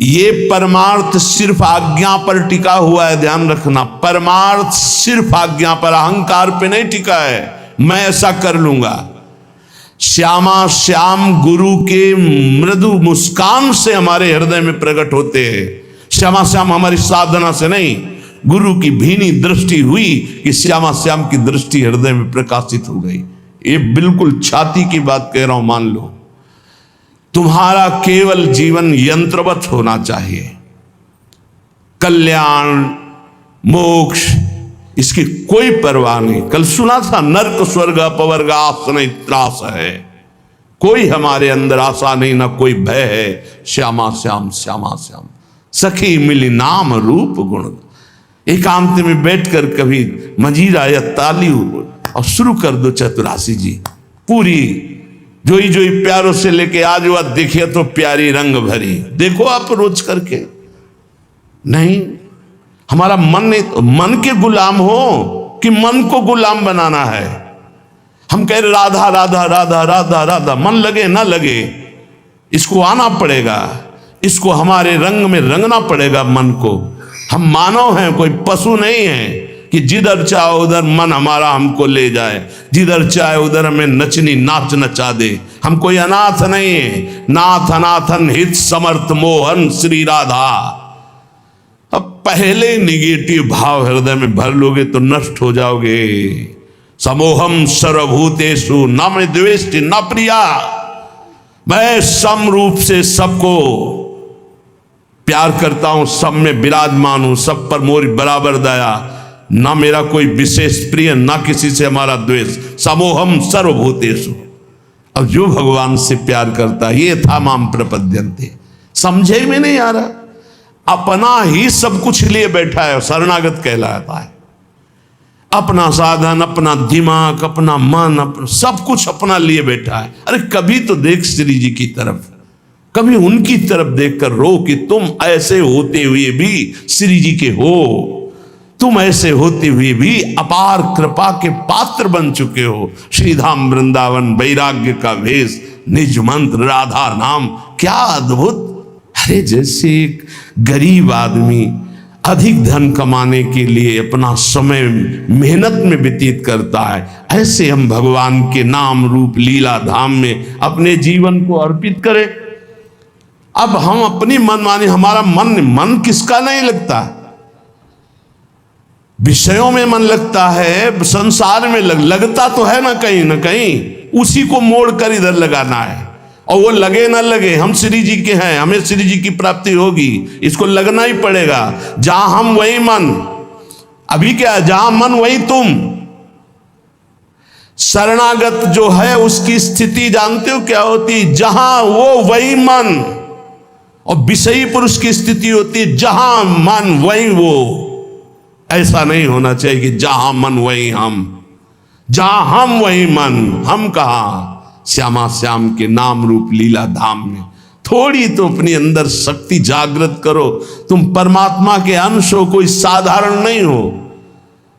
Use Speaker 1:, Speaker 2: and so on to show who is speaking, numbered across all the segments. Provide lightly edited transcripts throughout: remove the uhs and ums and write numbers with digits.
Speaker 1: ये परमार्थ सिर्फ आज्ञा पर टिका हुआ है, ध्यान रखना। परमार्थ सिर्फ आज्ञा पर, अहंकार पे नहीं टिका है मैं ऐसा कर लूंगा। श्यामा श्याम गुरु के मृदु मुस्कान से हमारे हृदय में प्रकट होते हैं। श्यामा श्याम हमारी साधना से नहीं, गुरु की भीनी दृष्टि हुई कि श्यामा श्याम की दृष्टि हृदय में प्रकाशित हो गई। ये बिल्कुल छाती की बात कह रहा हूं, मान लो। तुम्हारा केवल जीवन यंत्रवत होना चाहिए। कल्याण मोक्ष इसकी कोई परवाह नहीं। कल सुना था, नर्क स्वर्ग अपवर्ग आस नहीं त्रास है। कोई हमारे अंदर आशा नहीं, ना कोई भय है। श्यामा श्याम श्यामा श्याम सखी मिली नाम रूप गुण। एकांत में बैठकर कभी मजीरा या ताली और शुरू कर दो चतुरासी जी पूरी। जोई जोई प्यारों से लेके आज वह दिखे तो प्यारी रंग भरी। देखो आप रोज करके। नहीं, हमारा मन नहीं, मन के गुलाम हो कि मन को गुलाम बनाना है। हम कह रहे राधा राधा राधा राधा राधा, मन लगे ना लगे इसको आना पड़ेगा, इसको हमारे रंग में रंगना पड़ेगा मन को। हम मानव हैं, कोई पशु नहीं है कि जिधर चाहे उधर मन हमारा हमको ले जाए, जिधर चाहे उधर हमें नचनी नाच नचा दे। हम कोई अनाथ नहीं है। नाथ अनाथन हित समर्थ मोहन श्री राधा। अब पहले निगेटिव भाव हृदय में भर लोगे तो नष्ट हो जाओगे। समोहम सर्वभूतेषु न में द्वेष्टि न प्रिया। मैं सम रूप से सबको प्यार करता हूं, सब में विराजमान हूं, सब पर मोरी बराबर दया। ना मेरा कोई विशेष प्रिय, ना किसी से हमारा द्वेष। समोहम सर्वभूतेषु। अब जो भगवान से प्यार करता है, ये था माम प्रपद्यन्ते। समझे में नहीं आ रहा, अपना ही सब कुछ लिए बैठा है, शरणागत कहलाता है। अपना साधन, अपना दिमाग, अपना मन, अपना सब कुछ अपना लिए बैठा है। अरे कभी तो देख श्री जी की तरफ, कभी उनकी तरफ देखकर रो कि तुम ऐसे होते हुए भी श्री जी के हो, तुम ऐसे होते हुए भी अपार कृपा के पात्र बन चुके हो। श्रीधाम वृंदावन वैराग्य का भेष, निज मंत्र राधा नाम, क्या अद्भुत। अरे जैसे एक गरीब आदमी अधिक धन कमाने के लिए अपना समय मेहनत में व्यतीत करता है, ऐसे हम भगवान के नाम रूप लीला धाम में अपने जीवन को अर्पित करें। अब हम अपनी मनमानी, हमारा मन किसका नहीं लगता, विषयों में मन लगता है, संसार में लगता तो है ना कहीं, उसी को मोड़ कर इधर लगाना है। और वो लगे ना लगे, हम श्री जी के हैं, हमें श्री जी की प्राप्ति होगी, इसको लगना ही पड़ेगा। जहां हम वही मन। अभी क्या, जहां मन वही तुम। शरणागत जो है उसकी स्थिति जानते हो क्या होती, जहां वो वही मन। और विषयी पुरुष की स्थिति होती है जहां मन वही वो। ऐसा नहीं होना चाहिए कि जहां मन वही हम, जहां हम वही मन। हम कहा श्यामा श्याम के नाम रूप लीला धाम में। थोड़ी तो अपनी अंदर शक्ति जागृत करो। तुम परमात्मा के अंश हो, कोई साधारण नहीं हो।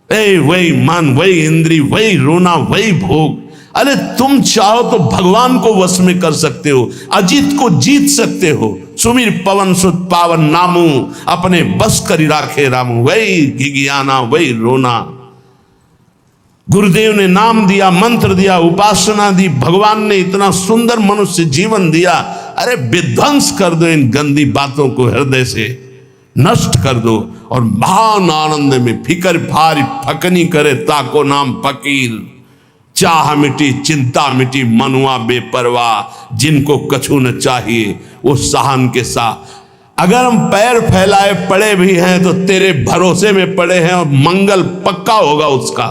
Speaker 1: वही मन, वही इंद्री, वही रोना, वही भोग। अरे तुम चाहो तो भगवान को वश में कर सकते हो, अजीत को जीत सकते हो। सुमिर पवन सुत पावन नामू, अपने बस करी राखे रामू। वही घिघियाना, वही रोना। गुरुदेव ने नाम दिया, मंत्र दिया, उपासना दी, भगवान ने इतना सुंदर मनुष्य जीवन दिया। अरे विध्वंस कर दो इन गंदी बातों को, हृदय से नष्ट कर दो। और महान आनंद में फिकर फारी फकनी करे ताको नाम फकीर। चाह मिटी चिंता मिटी मनुआ बेपरवाह, जिनको कछु न चाहिए वो सहन के साथ। अगर हम पैर फैलाए पड़े भी हैं तो तेरे भरोसे में पड़े हैं, और मंगल पक्का होगा उसका।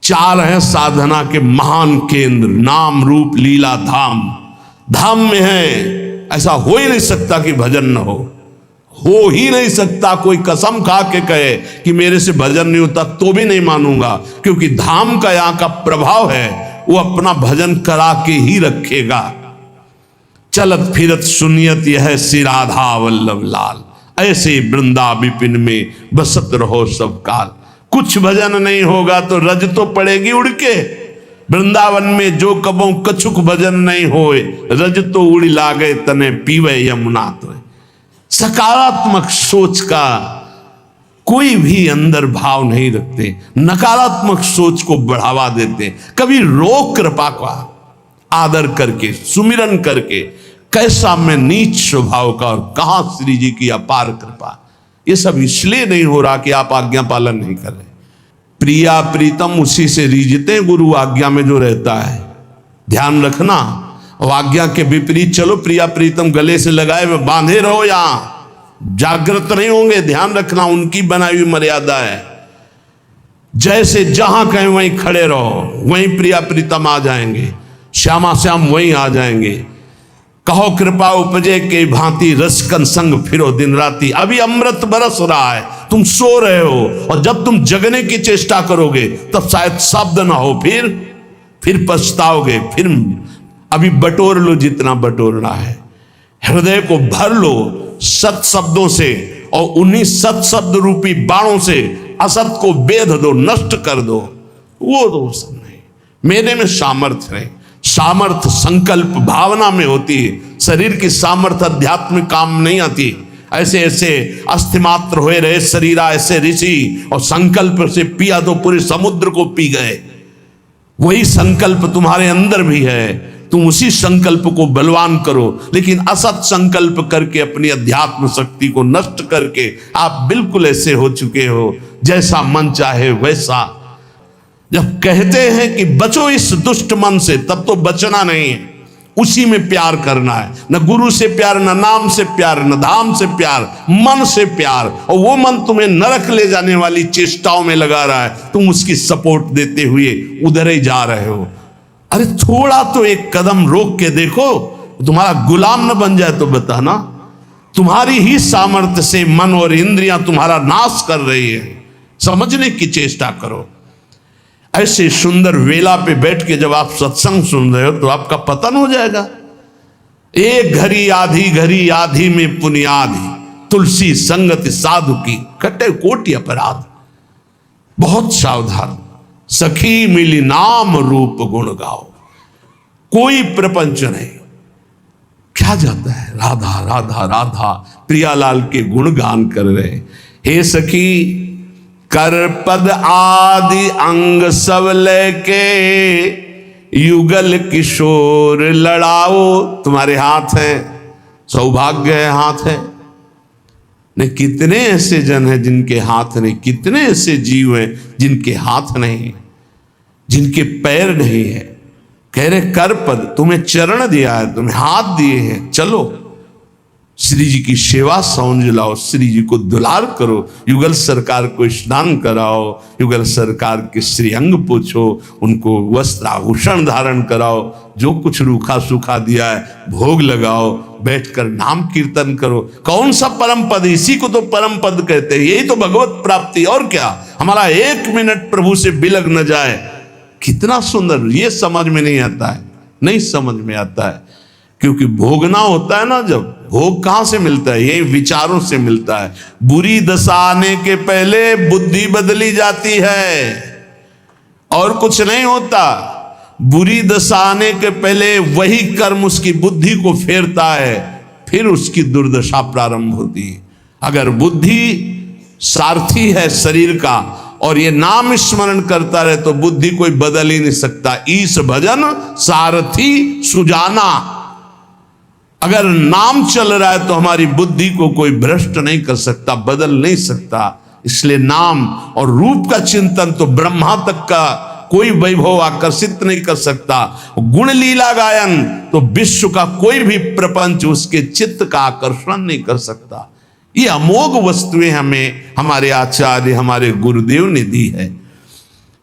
Speaker 1: चार हैं साधना के महान केंद्र, नाम रूप लीला धाम। धाम में है, ऐसा हो ही नहीं सकता कि भजन न हो ही नहीं सकता। कोई कसम खा के कहे कि मेरे से भजन नहीं होता तो भी नहीं मानूंगा, क्योंकि धाम का यहाँ का प्रभाव है, वो अपना भजन करा के ही रखेगा। चलत फिरत सुनियत यह श्री राधा वल्लभ लाल, ऐसे वृंदा विपिन में बसत रहो सब काल। कुछ भजन नहीं होगा तो रज तो पड़ेगी उड़ के। वृंदावन में जो कबों कछुक भजन नहीं होए, रज तो उड़ी लागे तने पीवे यमुना तो। सकारात्मक सोच का कोई भी अंदर भाव नहीं रखते, नकारात्मक सोच को बढ़ावा देते। कभी रोक कृपा का आदर करके, सुमिरन करके, कैसा मैं नीच स्वभाव का और कहां श्री जी की अपार कृपा। ये सब इसलिए नहीं हो रहा कि आप आज्ञा पालन नहीं कर रहे। प्रिया प्रीतम उसी से रीझते गुरु आज्ञा में जो रहता है, ध्यान रखना। और आज्ञा के विपरीत चलो, प्रिया प्रीतम गले से लगाए हुए बांधे रहो, यहां जागृत नहीं होंगे। ध्यान रखना, उनकी बनाई हुई मर्यादा है। जैसे जहां कहें वहीं खड़े रहो, वहीं प्रिया प्रीतम आ जाएंगे, श्यामा श्याम वहीं आ जाएंगे। कहो कृपा उपजे के भांति, रसकन संग फिरो दिन राती। अभी अमृत बरस रहा है, तुम सो रहे हो, और जब तुम जगने की चेष्टा करोगे तब शायद शब्द ना हो, फिर पछताओगे। फिर अभी बटोर लो जितना बटोरना है, हृदय को भर लो सत शब्दों से, और उन्हीं सत शब्द रूपी बाणों से असत को बेध दो, नष्ट कर दो। वो दोष नहीं, मेरे में सामर्थ्य है। सामर्थ्य संकल्प भावना में होती है। शरीर की सामर्थ्य अध्यात्मिक काम नहीं आती। ऐसे ऐसे अस्थिमात्र हुए रहे शरीरा ऐसे ऋषि, और संकल्प से पिया तो पूरे समुद्र को पी गए। वही संकल्प तुम्हारे अंदर भी है, तुम उसी संकल्प को बलवान करो। लेकिन असत संकल्प करके अपनी अध्यात्म शक्ति को नष्ट करके आप बिल्कुल ऐसे हो चुके हो, जैसा मन चाहे वैसा। जब कहते हैं कि बचो इस दुष्ट मन से, तब तो बचना नहीं है, उसी में प्यार करना है। न गुरु से प्यार, न नाम से प्यार, न धाम से प्यार, मन से प्यार। और वो मन तुम्हें नरक ले जाने वाली चेष्टाओं में लगा रहा है, तुम उसकी सपोर्ट देते हुए उधर ही जा रहे हो। अरे थोड़ा तो एक कदम रोक के देखो, तुम्हारा गुलाम न बन जाए तो बताना। तुम्हारी ही सामर्थ्य से मन और इंद्रियां तुम्हारा नाश कर रही है, समझने की चेष्टा करो। ऐसे सुंदर वेला पे बैठ के जब आप सत्संग सुन रहे हो तो आपका पतन हो जाएगा। एक घड़ी आधी में पुनियाधी, तुलसी संगति साधु की कटे कोटि अपराध। बहुत सावधान, सखी मिली नाम रूप गुण गाओ। कोई प्रपंच नहीं, क्या जाता है राधा राधा राधा, प्रियालाल के गुणगान कर रहे। हे सखी कर पद आदि अंग सब लेके, युगल किशोर लड़ाओ। तुम्हारे हाथ है, सौभाग्य है हाथ है। ने कितने ऐसे जन हैं जिनके हाथ नहीं, कितने ऐसे जीव हैं जिनके हाथ नहीं, जिनके पैर नहीं है। कह रहे कर पद, तुम्हें चरण दिया है, तुम्हें हाथ दिए हैं, चलो श्री जी की सेवा समझ लाओ, श्री जी को दुलार करो। युगल सरकार को स्नान कराओ, युगल सरकार के श्री अंग पूछो, उनको वस्त्र आभूषण धारण कराओ, जो कुछ रूखा सूखा दिया है भोग लगाओ, बैठकर नाम कीर्तन करो। कौन सा परम पद, इसी को तो परम पद कहते हैं। यही तो भगवत प्राप्ति, और क्या। हमारा एक मिनट प्रभु से बिलग न जाए, कितना सुंदर। ये समझ में नहीं आता है, नहीं समझ में आता है, क्योंकि भोगना होता है ना, जब भोग कहां से मिलता है, यही विचारों से मिलता है। बुरी दशा आने के पहले बुद्धि बदली जाती है, और कुछ नहीं होता। बुरी दशा आने के पहले वही कर्म उसकी बुद्धि को फेरता है, फिर उसकी दुर्दशा प्रारंभ होती है। अगर बुद्धि सारथी है शरीर का, और ये नाम स्मरण करता रहे, तो बुद्धि कोई बदल ही नहीं सकता। ईश भजन सारथी सुजाना। अगर नाम चल रहा है तो हमारी बुद्धि को कोई भ्रष्ट नहीं कर सकता, बदल नहीं सकता। इसलिए नाम और रूप का चिंतन तो ब्रह्मा तक का कोई वैभव आकर्षित नहीं कर सकता। गुण लीला गायन तो विश्व का कोई भी प्रपंच उसके चित्त का आकर्षण नहीं कर सकता। ये अमोघ वस्तुएं हमें हमारे आचार्य, हमारे गुरुदेव ने दी है।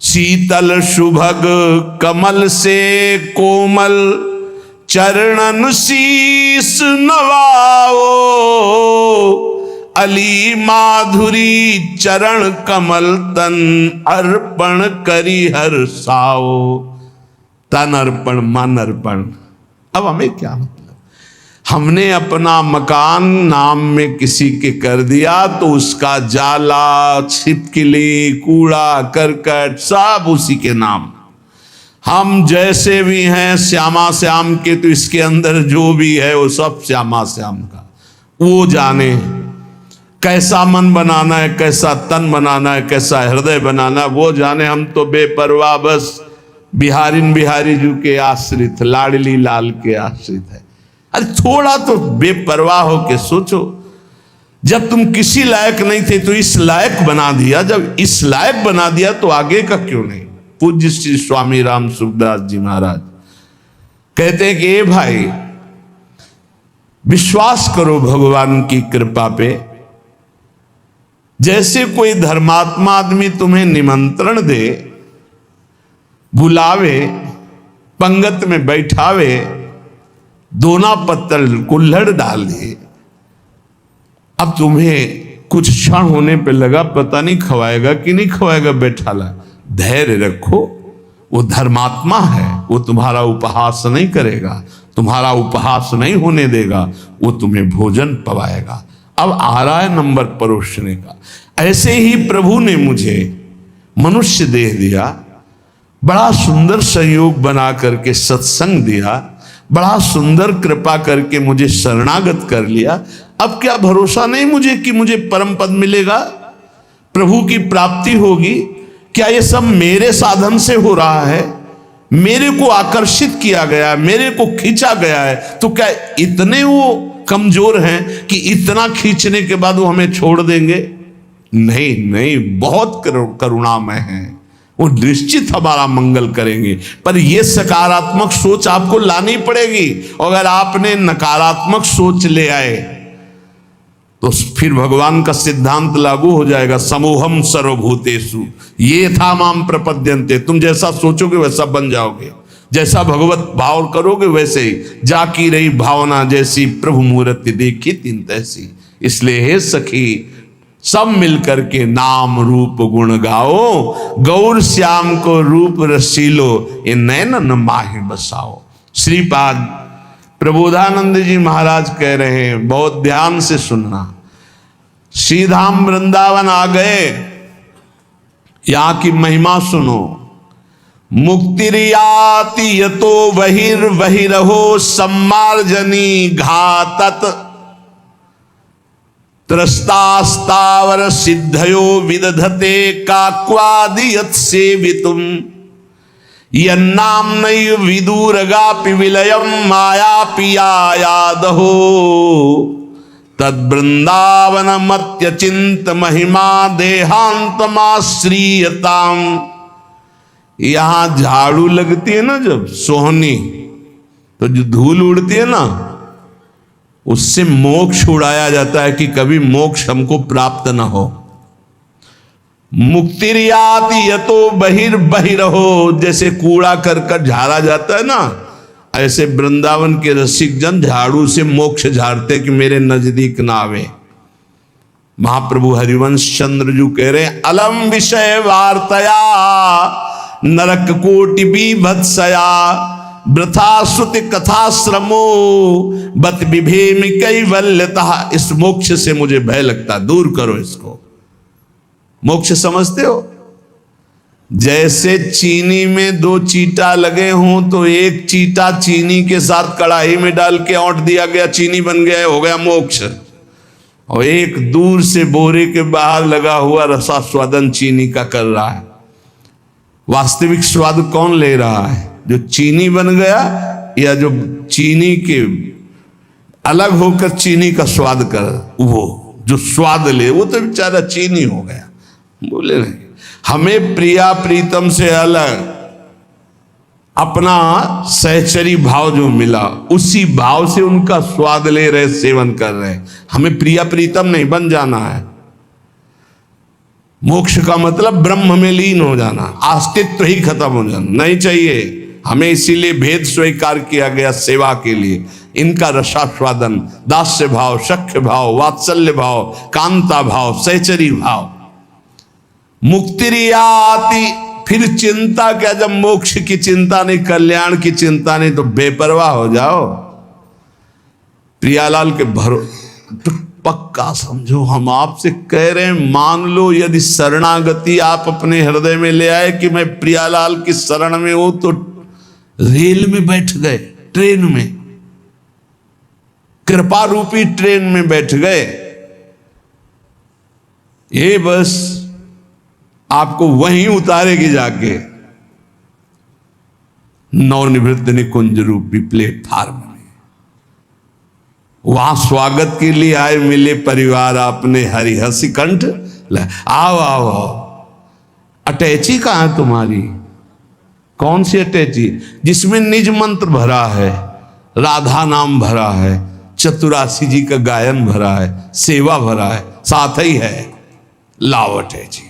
Speaker 1: शीतल सुभग कमल से कोमल, चरणन शीस नवाओ। अली माधुरी चरण कमल, तन अर्पण करी हर साओ। तन अर्पण मन अर्पण। अब हमें क्या मतलब, हमने अपना मकान नाम में किसी के कर दिया तो उसका जाला, छिपकली, कूड़ा करकट सब उसी के नाम। हम जैसे भी हैं श्यामा श्याम के, तो इसके अंदर जो भी है वो सब श्यामा श्याम का। वो जाने कैसा मन बनाना है, कैसा तन बनाना है, कैसा हृदय बनाना है, वो जाने। हम तो बेपरवाह बस बिहारी जू के आश्रित, लाडली लाल के आश्रित है। अरे थोड़ा तो बेपरवाह हो के सोचो। जब तुम किसी लायक नहीं थे तो इस लायक बना दिया, जब इस लायक बना दिया तो आगे का क्यों नहीं। पूज्य श्री स्वामी राम सुखदास जी महाराज कहते हैं कि ए भाई, विश्वास करो भगवान की कृपा पे। जैसे कोई धर्मात्मा आदमी तुम्हें निमंत्रण दे, बुलावे, पंगत में बैठावे, दोना पत्तल कुल्हड़ डाल दे, अब तुम्हें कुछ क्षण होने पे लगा पता नहीं खवाएगा कि नहीं खवाएगा, बैठा ला, धैर्य रखो। वो धर्मात्मा है, वो तुम्हारा उपहास नहीं करेगा, तुम्हारा उपहास नहीं होने देगा, वो तुम्हें भोजन पवाएगा। अब आ रहा है नंबर परोसने का। ऐसे ही प्रभु ने मुझे मनुष्य देह दिया, बड़ा सुंदर संयोग बना करके सत्संग दिया, बड़ा सुंदर कृपा करके मुझे शरणागत कर लिया। अब क्या भरोसा नहीं मुझे कि मुझे परम पद मिलेगा, प्रभु की प्राप्ति होगी? क्या ये सब मेरे साधन से हो रहा है? मेरे को आकर्षित किया गया, मेरे को खींचा गया है, तो क्या इतने वो कमजोर हैं कि इतना खींचने के बाद वो हमें छोड़ देंगे? नहीं नहीं, बहुत करुणामय हैं, वो निश्चित हमारा मंगल करेंगे। पर ये सकारात्मक सोच आपको लानी पड़ेगी। अगर आपने नकारात्मक सोच ले आए तो फिर भगवान का सिद्धांत लागू हो जाएगा, समूहम सर्वभूतेषु ये था माम प्रपद्यन्ते। तुम जैसा सोचोगे वैसा बन जाओगे, जैसा भगवत भाव करोगे वैसे ही। जाकी रही भावना जैसी, प्रभु मूर्ति देखी तीन तैसी। इसलिए हे सखी, सब मिलकर के नाम रूप गुण गाओ, गौर श्याम को रूप रसीलो, ये नैनन माहि बसाओ। श्रीपाद प्रबोधानंद जी महाराज कह रहे हैं, बहुत ध्यान से सुनना। श्रीधाम वृंदावन आ गए, यहां की महिमा सुनो। मुक्तिरियाति यतो बहिर्बहिरहो सम्मार्जनी घातत, त्रस्तास्तावर सिद्धयो विदधते काक्वादियत सेवितुम, यन्नाम नैव विदूरगापि विलयम माया पियायादहो, तद्वृंदावन मत्यचिंत महिमा देहांतमाश्रियताम। यहां झाड़ू लगती है ना जब सोहनी, तो जो धूल उड़ती है ना, उससे मोक्ष उड़ाया जाता है कि कभी मोक्ष हमको प्राप्त न हो। मुक्तिरियाति यतो बहिर्बहिरहो, जैसे कूड़ा करकट झाड़ा जाता है ना, ऐसे वृंदावन के रसिक जन झाड़ू से मोक्ष झाड़ते कि मेरे नजदीक ना आवे। महाप्रभु हरिवंश चंद्र जी कह रहे हैं, अलम विषय वार्तया नरक कोटि बीभत्सया, वृथा श्रुति कथा श्रमो बत विभेम कैवल्यतः। इस मोक्ष से मुझे भय लगता, दूर करो इसको। मोक्ष समझते हो? जैसे चीनी में दो चीटा लगे हों तो एक चीटा चीनी के साथ कढ़ाई में डाल के औंट दिया गया, चीनी बन गया, हो गया मोक्ष। और एक दूर से बोरे के बाहर लगा हुआ रसास्वादन चीनी का कर रहा है। वास्तविक स्वाद कौन ले रहा है? जो चीनी बन गया या जो चीनी के अलग होकर चीनी का स्वाद कर, वो जो स्वाद ले वो तो बेचारा चीनी हो गया। बोले नहीं, हमें प्रिया प्रीतम से अलग अपना सहचरी भाव जो मिला, उसी भाव से उनका स्वाद ले रहे, सेवन कर रहे। हमें प्रिया प्रीतम नहीं बन जाना है। मोक्ष का मतलब ब्रह्म में लीन हो जाना, अस्तित्व ही खत्म हो जाना नहीं चाहिए हमें। इसीलिए भेद स्वीकार किया गया सेवा के लिए। इनका रसास्वादन, दास्य भाव, सख्य भाव, वात्सल्य भाव, कांता भाव, सहचरी भाव। मुक्तिरियाति, फिर चिंता क्या? जब मोक्ष की चिंता नहीं, कल्याण की चिंता नहीं, तो बेपरवाह हो जाओ। प्रियालाल के तो पक्का समझो, हम आपसे कह रहे हैं, मान लो यदि शरणागति आप अपने हृदय में ले आए कि मैं प्रियालाल की शरण में हूं, तो रेल में बैठ गए, ट्रेन में, कृपा रूपी ट्रेन में बैठ गए, ये बस आपको वहीं उतारेगी जाके नवनिवृत्त निकुंज रूपी प्लेटफार्म में। वहां स्वागत के लिए आए मिले परिवार अपने, हरि हसी कंठ आओ आओ आओ। अटैची कहां है तुम्हारी? कौन सी अटैची? जिसमें निज मंत्र भरा है, राधा नाम भरा है, चतुरासी जी का गायन भरा है, सेवा भरा है, साथ ही है। लाओ अटैची,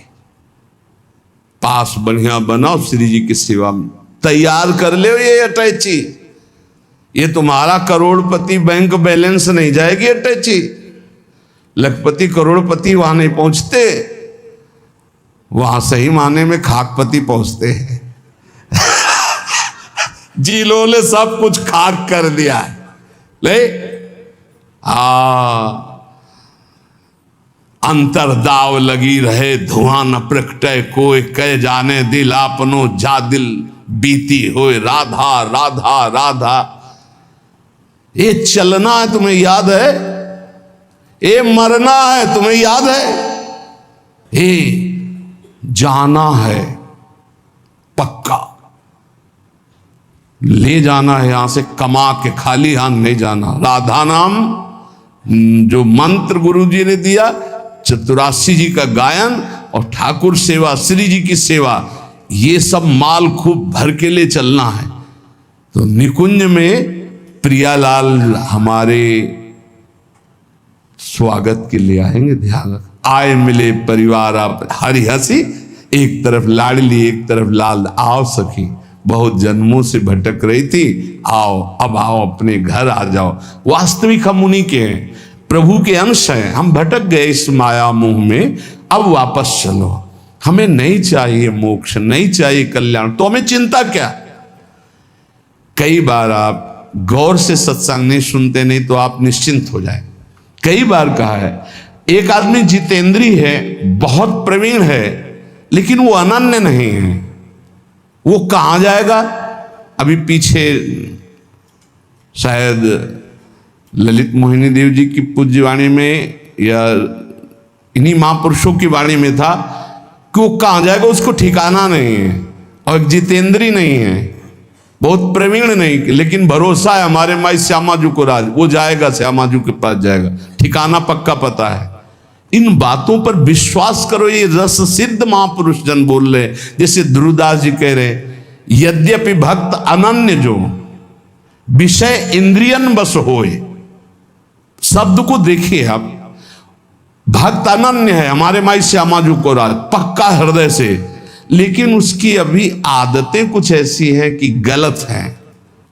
Speaker 1: पास बढ़िया बनाओ, श्री जी की सेवा में तैयार कर ले। ये अटैची, ये तुम्हारा करोड़पति बैंक बैलेंस नहीं जाएगी अटैची। लखपति करोड़पति वहां नहीं पहुंचते, वहां सही माने में खाकपति पहुंचते हैं। जिलों ने सब कुछ खाक कर दिया है। ले अंतरदाव लगी रहे, धुआं न प्रकटे कोई, कह जाने दिल आपनो जा दिल बीती होए, राधा राधा राधा। ये चलना है तुम्हें याद है, ये मरना है तुम्हें याद है, ये जाना है पक्का, ले जाना है यहां से कमा के, खाली हाथ नहीं जाना। राधा नाम जो मंत्र गुरु जी ने दिया, चतुरासी जी का गायन और ठाकुर सेवा, श्री जी की सेवा, ये सब माल खूब भर के ले चलना है। तो निकुंज में प्रियालाल हमारे स्वागत के लिए आएंगे। ध्यान रख, आए मिले परिवार आप, हरी हंसी, एक तरफ लाडली एक तरफ लाल। आओ सखी, बहुत जन्मों से भटक रही थी, आओ अब आओ, अपने घर आ जाओ। वास्तविक हम उन्हीं के हैं, प्रभु के अंश हैं। हम भटक गए इस माया मोह में, अब वापस चलो। हमें नहीं चाहिए मोक्ष, नहीं चाहिए कल्याण, तो हमें चिंता क्या। कई बार आप गौर से सत्संग नहीं सुनते, नहीं तो आप निश्चिंत हो जाए। कई बार कहा है, एक आदमी जितेंद्री है, बहुत प्रवीण है, लेकिन वो अनन्य नहीं है। वो कहां जाएगा? अभी पीछे शायद ललित मोहिनी देव जी की पूज्यवाणी में या इन्हीं महापुरुषों की वाणी में था कि वो कहां जाएगा उसको ठिकाना नहीं है, और जितेंद्री नहीं है, बहुत प्रवीण नहीं, लेकिन भरोसा है हमारे माई श्यामाजू को राज, वो जाएगा, श्यामाजू के पास जाएगा, ठिकाना पक्का पता है। इन बातों पर विश्वास करो, ये रस सिद्ध महापुरुष जन बोल रहे। जैसे ध्रुवदास जी कह रहे, यद्यपि भक्त अनन्य जो विषय इंद्रियन बस होए। शब्द को देखिए आप, भक्त अनन्य है हमारे माई श्यामाजू को राज, पक्का हृदय से, लेकिन उसकी अभी आदतें कुछ ऐसी हैं कि गलत हैं,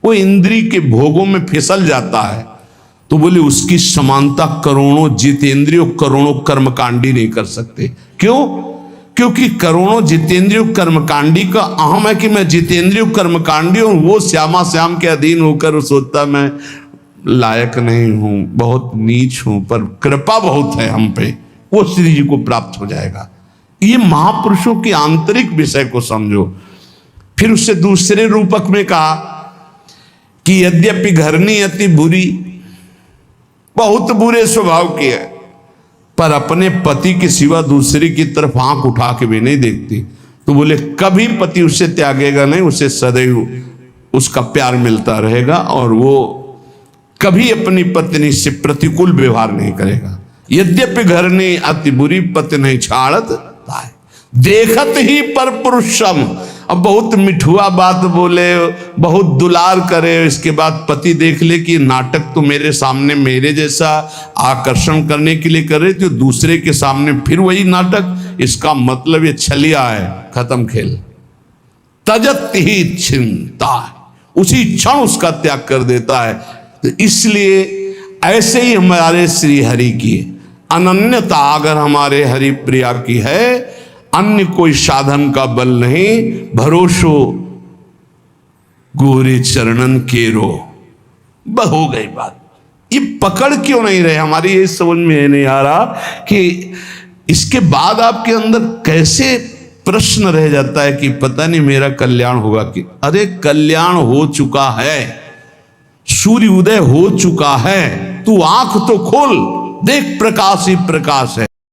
Speaker 1: वो इंद्री के भोगों में फिसल जाता है। तो बोले उसकी समानता करोड़ों जितेंद्रियों, करोड़ों कर्मकांडी नहीं कर सकते। क्यों? क्योंकि करोड़ों जितेंद्रियों कर्मकांडी का अहम है कि मैं जितेंद्रियों कर्मकांडी हूं, वो श्यामा श्याम के अधीन होकर सोचता मैं लायक नहीं हूं, बहुत नीच हूं, पर कृपा बहुत है हम पे, वो श्री जी को प्राप्त हो जाएगा। ये महापुरुषों की आंतरिक विषय को समझो। फिर उससे दूसरे रूपक में कहा कि यद्यपि घरनी अति बुरी, बहुत बुरे स्वभाव की है, पर अपने पति के सिवा दूसरे की तरफ आंख उठा के भी नहीं देखती। तो बोले कभी पति उससे त्यागेगा नहीं, उसे सदैव उसका प्यार मिलता रहेगा, और वो कभी अपनी पत्नी से प्रतिकूल व्यवहार नहीं करेगा। यद्यपि घरनी अति बुरी, पति नहीं छाड़त देखत ही पर पुरुषम। अब बहुत मिठुआ बात बोले, बहुत दुलार करे, इसके बाद पति देख ले कि नाटक तो मेरे सामने मेरे जैसा आकर्षण करने के लिए कर रहे थे, दूसरे के सामने फिर वही नाटक, इसका मतलब ये छलिया है, खत्म खेल। तजत ही चिंता, उसी क्षण उसका त्याग कर देता है। तो इसलिए ऐसे ही हमारे श्री हरि की अनन्यता अगर हमारे हरि प्रिया की है, अन्य कोई साधन का बल नहीं, भरोसो गोरे चरणन केरो। हो गई बात। ये पकड़ क्यों नहीं रहे हमारी, ये समझ में नहीं आ रहा कि इसके बाद आपके अंदर कैसे प्रश्न रह जाता है कि पता नहीं मेरा कल्याण होगा कि, अरे कल्याण हो चुका है, सूर्य उदय हो चुका है। तू आंख तो खोल, देख प्रकाश ही प्रकाश है।